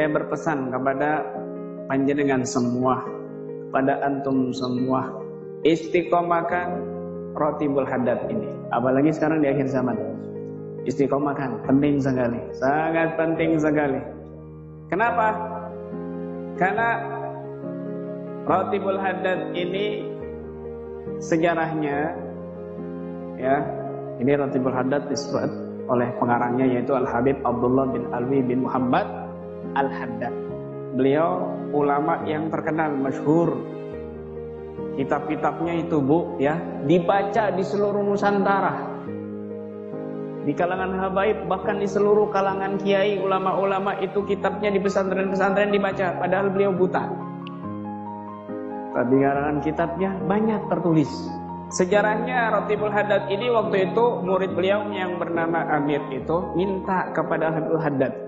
saya berpesan kepada panjenengan semua, pada antum semua, istiqomahkan Rotibul Haddad ini. Apalagi sekarang di akhir zaman. Istiqomahkan, penting sekali, sangat penting sekali. Kenapa? Karena Rotibul Haddad ini sejarahnya, ya, ini Rotibul Haddad disebut oleh pengarangnya yaitu Al-Habib Abdullah bin Alwi bin Muhammad Al-Haddad. Beliau ulama yang terkenal, masyhur. Kitab-kitabnya itu, Bu, ya, dibaca di seluruh Nusantara. Di kalangan habaib, bahkan di seluruh kalangan kiai, ulama-ulama itu kitabnya di pesantren-pesantren dibaca, padahal beliau buta. Tapi karangan kitabnya banyak tertulis. Sejarahnya Rotibul Haddad ini waktu itu murid beliau yang bernama Amir itu minta kepada Rotibul Haddad.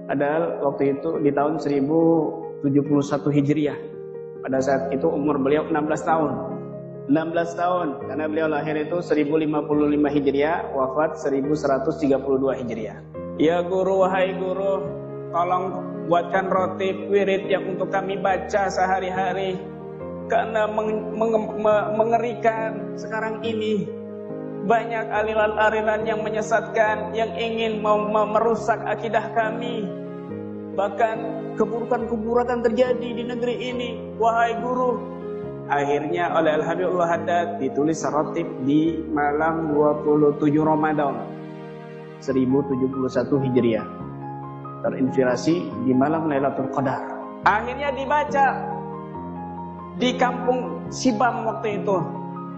Padahal waktu itu di tahun 1071 Hijriah. Pada saat itu umur beliau 16 tahun. 16 tahun karena beliau lahir itu 1055 Hijriah, wafat 1132 Hijriah. Ya guru, wahai guru, tolong buatkan rotib wirid yang untuk kami baca sehari-hari. Karena mengerikan sekarang ini banyak aliran-aliran yang menyesatkan, yang ingin merusak akidah kami. Bahkan keburukan-keburukan terjadi di negeri ini, wahai guru. Akhirnya oleh Al-Habibullah Haddad ditulis rotib di malam 27 Ramadan 1071 Hijriah. Terinspirasi di malam Lailatul Qadar. Akhirnya dibaca di kampung Sibam waktu itu,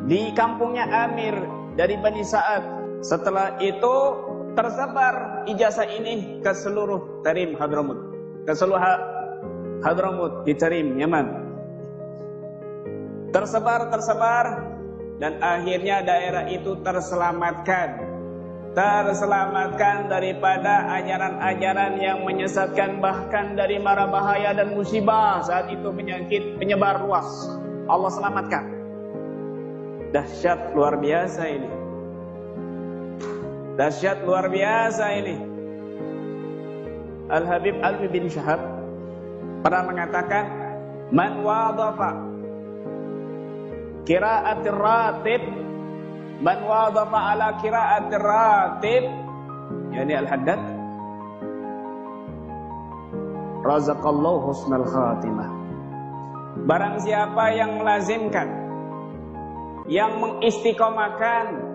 di kampungnya Amir dari Bani Sa'ad. Setelah itu tersebar ijazah ini ke seluruh Tarim Hadramut, ke seluruh Hadramut di Tarim, Yaman. Tersebar dan akhirnya daerah itu terselamatkan daripada ajaran-ajaran yang menyesatkan, bahkan dari mara bahaya dan musibah saat itu penyakit penyebar luas. Allah selamatkan. Dahsyat luar biasa ini. Dahsyat luar biasa ini. Al-Habib Alwi bin Syahab pernah mengatakan, man wadafa qira'atir ratib, man wadafa ala qira'atir ratib, yani Al-Haddad, razaqallahu husnal khatimah. Barang siapa yang melazimkan, yang mengistiqomahkan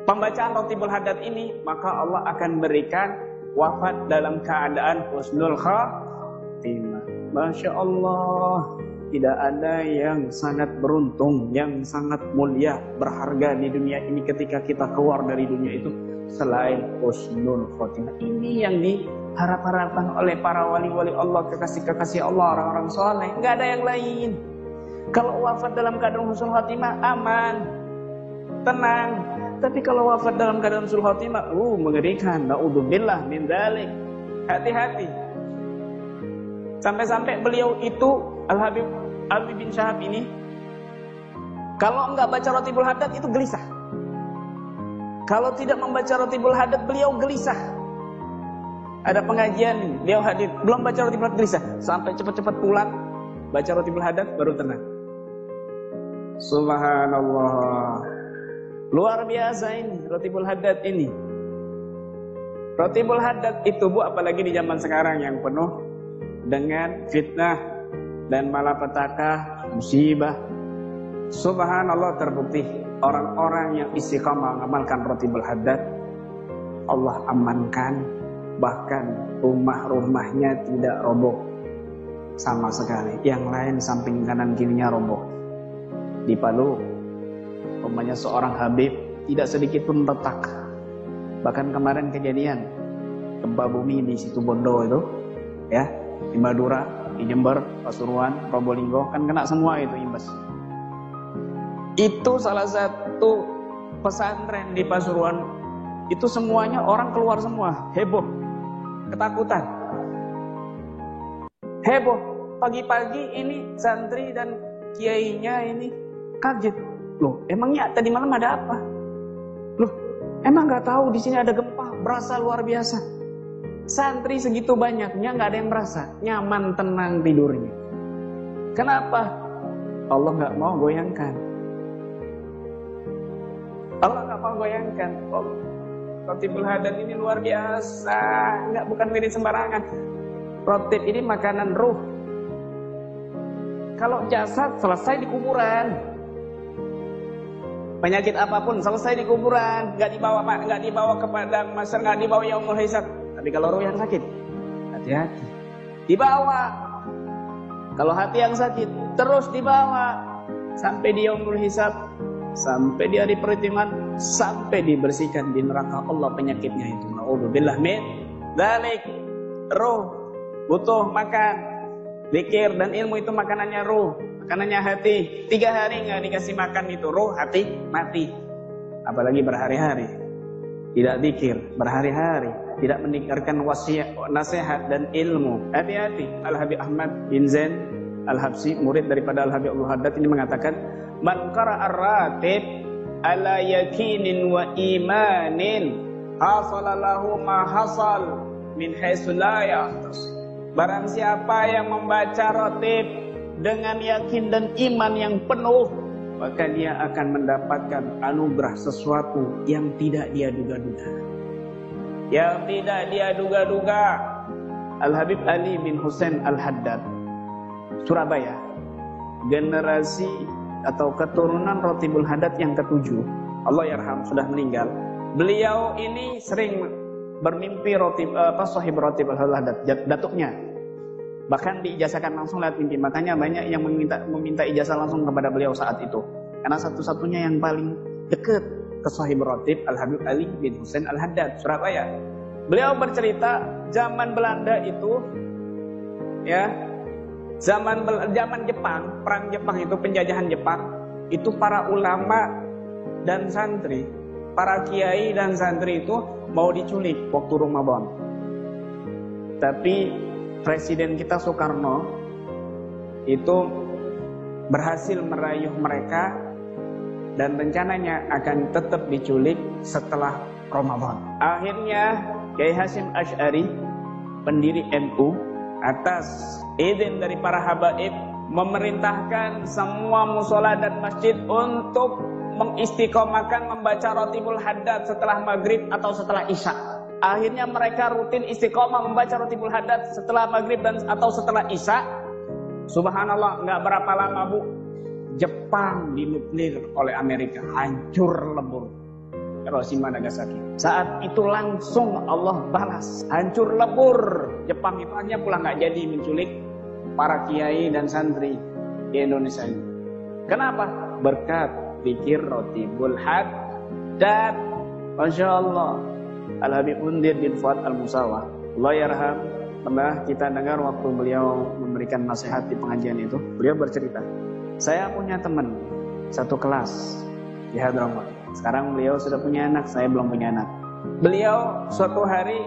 pembacaan Rotibul Haddad ini, maka Allah akan berikan wafat dalam keadaan husnul khatimah. Masya Allah. Tidak ada yang sangat beruntung, yang sangat mulia, berharga di dunia ini ketika kita keluar dari dunia itu selain husnul khotimah. Ini yang diharap-harapkan oleh para wali-wali Allah, kekasih-kekasih Allah, orang-orang soleh. Nggak ada yang lain. Kalau wafat dalam keadaan husnul khotimah, aman, tenang. Tapi kalau wafat dalam keadaan husnul khotimah, mengerikan. Na'udzubillah min dzalik. Hati-hati. Sampai-sampai beliau itu Al-Habib Alwi bin Syahab ini, kalau enggak baca Rotibul Haddad itu gelisah. Kalau tidak membaca Rotibul Haddad, beliau gelisah. Ada pengajian, beliau hadir, belum baca Rotibul Haddad gelisah. Sampai cepat-cepat pulang, baca Rotibul Haddad baru tenang. Subhanallah. Luar biasa ini Rotibul Haddad ini. Rotibul Haddad itu, Bu, apalagi di zaman sekarang yang penuh dengan fitnah dan malapetaka, musibah. Subhanallah, terbukti orang-orang yang istiqamah mengamalkan Rotibul Haddad, Allah amankan, bahkan rumah-rumahnya tidak roboh sama sekali. Yang lain samping kanan kirinya roboh. Di Palu, umpamanya seorang habib tidak sedikit pun retak. Bahkan kemarin kejadian gempa bumi di Situbondo itu, ya, di Madura, di Jember, Pasuruan, Probolinggo, kan kena semua itu imbas. Itu salah satu pesantren di Pasuruan, itu semuanya orang keluar semua, heboh, ketakutan, heboh. Pagi-pagi ini santri dan kiainya ini kaget. Loh, emangnya tadi malam ada apa? Loh, emang nggak tahu di sini ada gempa, berasa luar biasa. Santri segitu banyaknya nggak ada yang merasa nyaman, tenang tidurnya. Kenapa? Allah nggak mau goyangkan. Allah nggak mau goyangkan. Rotibul Hadad ini luar biasa, bukan milik sembarangan. Rotib ini makanan ruh. Kalau jasad selesai di kuburan, penyakit apapun selesai di kuburan, nggak dibawa ke padang mahsyar, nggak dibawa yaumul hisab. Tapi kalau ruh yang sakit, hati-hati, dibawa. Kalau hati yang sakit, terus dibawa sampai di yaumul hisab, sampai di hari perhitungan, sampai dibersihkan di neraka Allah penyakitnya itu. Na'udzubillah min dzalik. Ruh butuh makan, zikir dan ilmu itu makanannya ruh, makanannya hati. 3 hari nggak dikasih makan itu ruh, hati mati. Apalagi berhari-hari tidak zikir, berhari-hari tidak mendengarkan wasiat, nasihat dan ilmu. Hati-hati. Al-Habib Ahmad bin Zain Al-Habsyi, murid daripada Al-Habib Abdul Haddad, ini mengatakan, man qara'a ar-ratib ala yakinin wa imanin hasala lahu ma hasal min haitsu la yahtasib. Barang siapa yang membaca ratib dengan yakin dan iman yang penuh, maka dia akan mendapatkan anugerah sesuatu yang tidak dia duga-duga. Yang tidak dia duga-duga. Al-Habib Ali bin Husain Al-Haddad, Surabaya, generasi atau keturunan Rotibul Hadad yang ke-7, Allah yarham, sudah meninggal. Beliau ini sering bermimpi sahib Rotibul Hadad, datuknya. Bahkan diijazahkan langsung lewat mimpi. Makanya banyak yang meminta ijazah langsung kepada beliau saat itu. Karena satu-satunya yang paling dekat ke sahib Rotib, Al-Habib Ali bin Husain Al-Haddad, Surabaya. Beliau bercerita zaman Belanda itu, ya, zaman Jepang, perang Jepang itu, penjajahan Jepang, itu para ulama dan santri, para kiai dan santri itu mau diculik waktu Ramadan. Tapi Presiden kita Soekarno itu berhasil merayu mereka dan rencananya akan tetap diculik setelah Ramadan. Akhirnya Kiai Hasyim Asy'ari, pendiri NU, atas izin dari para habaib, memerintahkan semua musola dan masjid untuk mengistiqomahkan membaca Rotibul Hadad setelah maghrib atau setelah isya. Akhirnya mereka rutin istiqomah membaca Rotibul Hadad setelah maghrib dan atau setelah isya. Subhanallah, nggak berapa lama Bu, Jepang dinuklir oleh Amerika, hancur lebur. Hiroshima Nagasaki. Saat itu langsung Allah balas, hancur lebur. Jepang itu hanya pulang, nggak jadi menculik para kiai dan santri di Indonesia ini. Kenapa? Berkat zikir Rotibul Hadad. Masya Allah. Al-Habib Mundir bin Fuad Al-Musawah, Allah yarham, pernah kita dengar waktu beliau memberikan nasihat di pengajian itu, beliau bercerita, saya punya teman satu kelas di Hadramaut. Sekarang beliau sudah punya anak, saya belum punya anak. Beliau suatu hari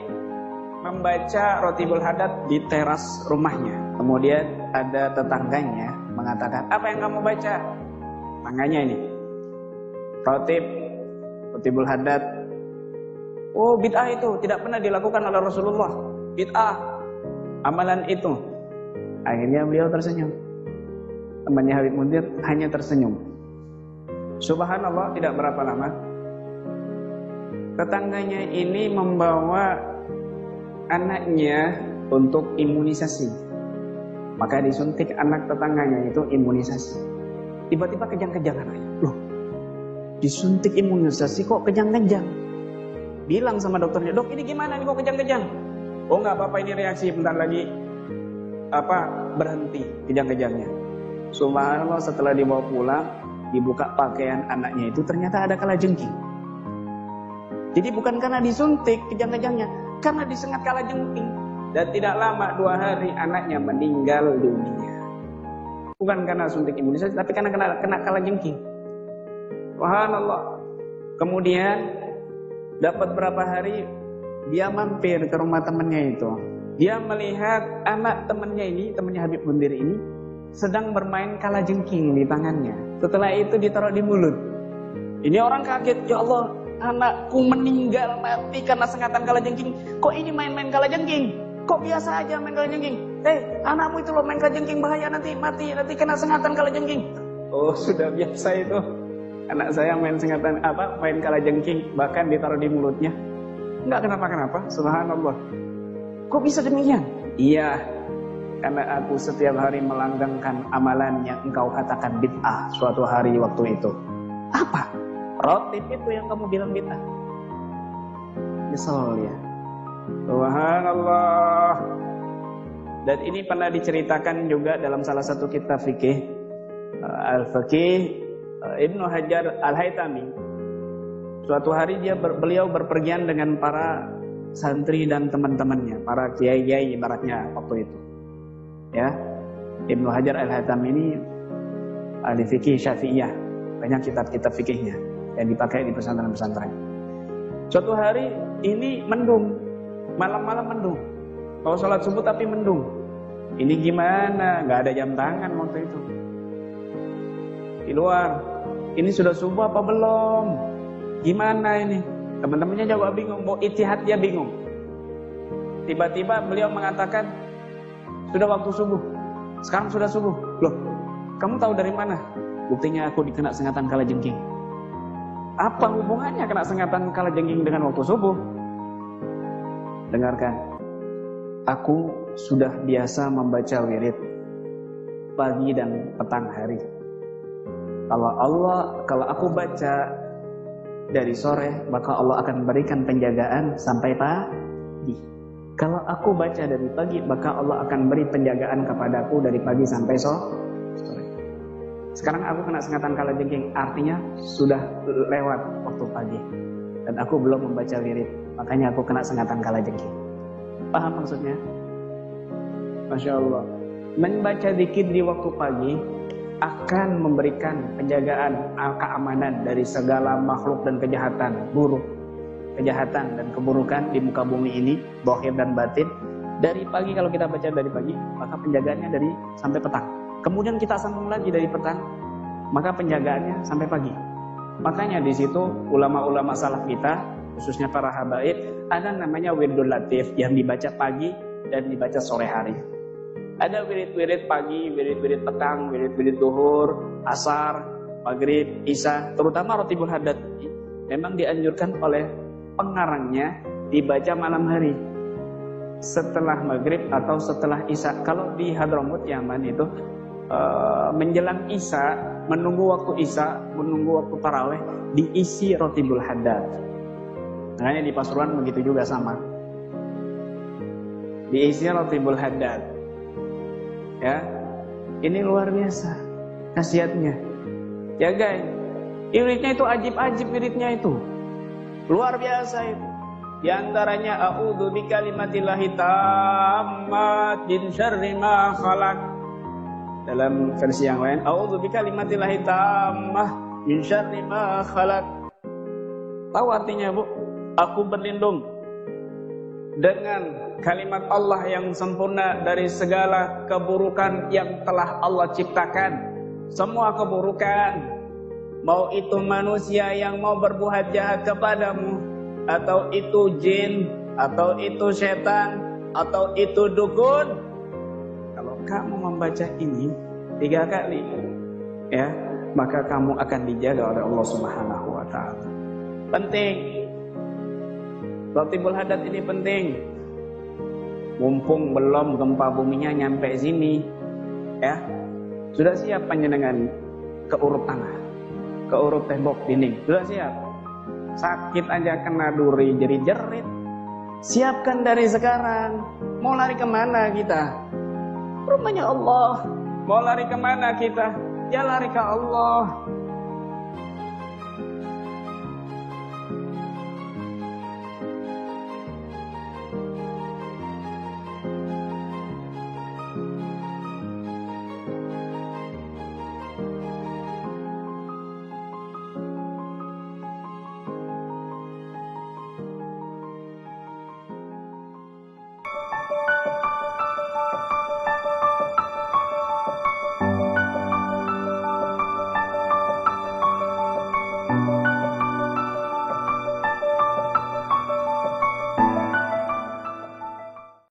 membaca Rotibul Hadad di teras rumahnya. Kemudian ada tetangganya mengatakan, apa yang kamu baca? Tangganya ini, Rotibul Hadad. Oh, bid'ah itu tidak pernah dilakukan oleh Rasulullah. Bid'ah amalan itu. Akhirnya beliau tersenyum. Temannya Habib Mundir hanya tersenyum. Subhanallah, tidak berapa lama tetangganya ini membawa anaknya untuk imunisasi. Maka disuntik anak tetangganya itu imunisasi. Tiba-tiba kejang-kejangan. Loh, disuntik imunisasi kok kejang-kejang? Bilang sama dokternya, dok ini gimana nih kok kejang-kejang? Oh nggak apa-apa, ini reaksi, bentar lagi berhenti kejang-kejangnya. Subhanallah, setelah dibawa pulang, dibuka pakaian anaknya itu ternyata ada kalajengking. Jadi bukan karena disuntik kejang-kejangnya, karena disengat kalajengking. Dan tidak lama, 2 hari anaknya meninggal dunia. Bukan karena suntik imunisasi, tapi karena kena kalajengking. Subhanallah. Kemudian dapat berapa hari, dia mampir ke rumah temannya itu. Dia melihat anak temannya ini, temannya Habib Mundir ini, sedang bermain kalajengking di tangannya. Setelah itu ditaruh di mulut. Ini orang kaget, ya Allah, anakku meninggal mati karena sengatan kalajengking. Kok ini main-main kalajengking? Kok biasa aja main kalajengking? Anakmu itu loh main kalajengking bahaya, nanti mati, nanti kena sengatan kalajengking. Oh, sudah biasa itu. Anak saya main main kalajengking, bahkan ditaruh di mulutnya. Enggak kenapa-kenapa, subhanallah. Kok bisa demikian? Iya, karena aku setiap hari melanggengkan amalan yang engkau katakan bid'ah suatu hari waktu itu. Apa? Rotib itu yang kamu bilang bid'ah. Nyesel ya. Subhanallah. Dan ini pernah diceritakan juga dalam salah satu kitab fikih, Al-Faqih Ibnu Hajar Al-Haytami. Suatu hari beliau berpergian dengan para santri dan teman-temannya, para kiai-kiai ibaratnya waktu itu. Ya, Ibnu Hajar Al-Haytami ini ahli fikih Syafi'iyah, banyak kitab-kitab fikihnya yang dipakai di pesantren-pesantren. Suatu hari ini mendung, malam-malam mendung. Mau sholat subuh tapi mendung. Ini gimana? Gak ada jam tangan waktu itu. Di luar, ini sudah subuh apa belum? Gimana ini? Teman-temannya juga bingung, mau ijtihad dia bingung. Tiba-tiba beliau mengatakan, sudah waktu subuh. Sekarang sudah subuh. Loh, kamu tahu dari mana? Buktinya aku dikena sengatan kalajengking. Apa hubungannya kena sengatan kalajengking dengan waktu subuh? Dengarkan. Aku sudah biasa membaca wirid pagi dan petang hari. Kalau aku baca dari sore, maka Allah akan berikan penjagaan sampai pagi. Kalau aku baca dari pagi, maka Allah akan beri penjagaan kepadaku dari pagi sampai sore. Sekarang aku kena sengatan kalajengking, artinya sudah lewat waktu pagi. Dan aku belum membaca wirid, makanya aku kena sengatan kalajengking. Paham maksudnya? Masya Allah. Membaca zikir di waktu pagi akan memberikan penjagaan keamanan dari segala makhluk dan kejahatan buruk, kejahatan dan keburukan di muka bumi ini, zahir dan batin. Dari pagi, kalau kita baca dari pagi, maka penjagaannya dari sampai petang. Kemudian kita sambung lagi dari petang, maka penjagaannya sampai pagi. Makanya di situ ulama-ulama salaf kita, khususnya para habaib, ada namanya wiridul latif yang dibaca pagi dan dibaca sore hari. Ada wirid-wirid pagi, wirid-wirid petang, wirid-wirid duhur, asar, maghrib, isya, terutama rotibul hadat. Memang dianjurkan oleh pengarangnya dibaca malam hari, setelah maghrib atau setelah isya. Kalau di Hadramut Yaman itu menjelang isya, menunggu waktu isya, menunggu waktu tarawih, diisi rotibul hadat. Makanya di Pasuruan begitu juga sama. Diisi rotibul haddad. Ya. Ini luar biasa khasiatnya. Ya guys, wiridnya itu ajib-ajib wiridnya itu. Luar biasa itu. Di antaranya a'udzu bikalimatillahi tammat min syarri ma khalaq. Dalam versi yang lain, a'udzu bikalimatillahi tammah min syarri ma khalaq. Tahu artinya, Bu? Aku berlindung dengan kalimat Allah yang sempurna dari segala keburukan yang telah Allah ciptakan. Semua keburukan, mau itu manusia yang mau berbuat jahat kepadamu, atau itu jin, atau itu setan, atau itu dukun. Kalau kamu membaca ini 3 kali, ya, maka kamu akan dijaga oleh Allah Subhanahu wa ta'ala. Penting. Rotibul hadat ini penting. Mumpung belum gempa buminya nyampe sini, ya, sudah siap panjenengan keurut tanah, keurut tembok dinding, sudah siap. Sakit aja kena duri jerit-jerit, siapkan dari sekarang. Mau lari kemana kita? Rumahnya Allah. Mau lari kemana kita? Ya lari ke Allah.